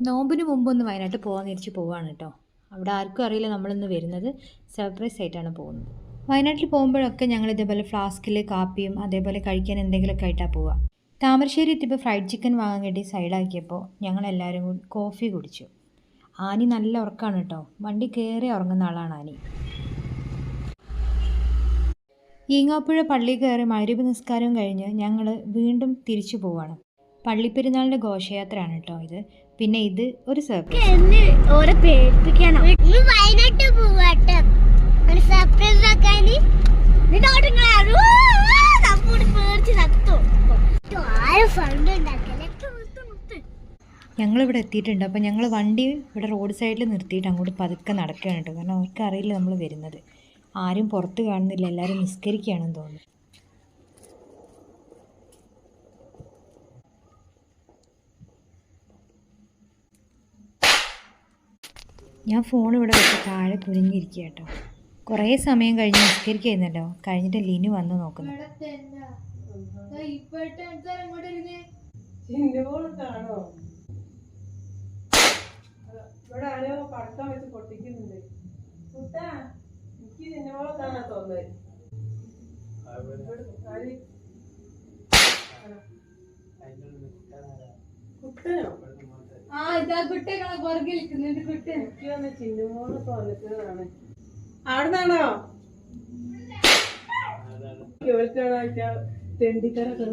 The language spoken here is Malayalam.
നോമ്പിന് മുമ്പൊന്ന് വയനാട്ടിൽ പോകാൻ തിരിച്ച് പോവാണ് കേട്ടോ. അവിടെ ആർക്കും അറിയില്ല നമ്മളിന്ന് വരുന്നത്. സർപ്രൈസ് ആയിട്ടാണ് പോകുന്നത്. വയനാട്ടിൽ പോകുമ്പോഴൊക്കെ ഞങ്ങൾ ഇതേപോലെ ഫ്ലാസ്കിൽ കാപ്പിയും അതേപോലെ കഴിക്കാൻ എന്തെങ്കിലുമൊക്കെ ആയിട്ടാണ് പോവുക. താമരശ്ശേരി എത്തിയപ്പോൾ ഫ്രൈഡ് ചിക്കൻ വാങ്ങാൻ വേണ്ടി സൈഡാക്കിയപ്പോൾ ഞങ്ങളെല്ലാവരും കൂടി കോഫി കുടിച്ചു. ആനി നല്ല ഉറക്കമാണ് കേട്ടോ. വണ്ടി കയറി ഉറങ്ങുന്ന ആളാണ് ആനി. ഈങ്ങാപ്പുഴ പള്ളി കയറി മഗ്‌രിബ് നിസ്കാരവും കഴിഞ്ഞ് ഞങ്ങൾ വീണ്ടും തിരിച്ചു പോവാണ്. പള്ളിപ്പെരുന്നാളിൻ്റെ ഘോഷയാത്രയാണ് കേട്ടോ ഇത്. പിന്നെ ഇത് ഒരു സർപ്രൈസ്. ഞങ്ങളിവിടെ എത്തിയിട്ടുണ്ട്. അപ്പോൾ ഞങ്ങൾ വണ്ടി ഇവിടെ റോഡ് സൈഡിൽ നിർത്തിയിട്ട് അങ്ങോട്ട് പതുക്കെ നടക്കുകയാണ് കേട്ടോ. കാരണം അവർക്ക് അറിയില്ല നമ്മൾ വരുന്നത്. ആരും പുറത്ത് കാണുന്നില്ല, എല്ലാവരും നിസ്കരിക്കുകയാണെന്ന് തോന്നുന്നു. ഞാൻ ഫോൺ ഇവിടെ വെച്ച് താഴെ കുനിഞ്ഞിരിക്കുക കേട്ടോ. കുറേ സമയം കഴിഞ്ഞ് നിസ്കരിക്കുന്നുണ്ടല്ലോ. കഴിഞ്ഞിട്ട് ലിനു വന്ന് നോക്കുന്നു. അവിടുന്നാണോ തെണ്ടിക്കറൊക്കെ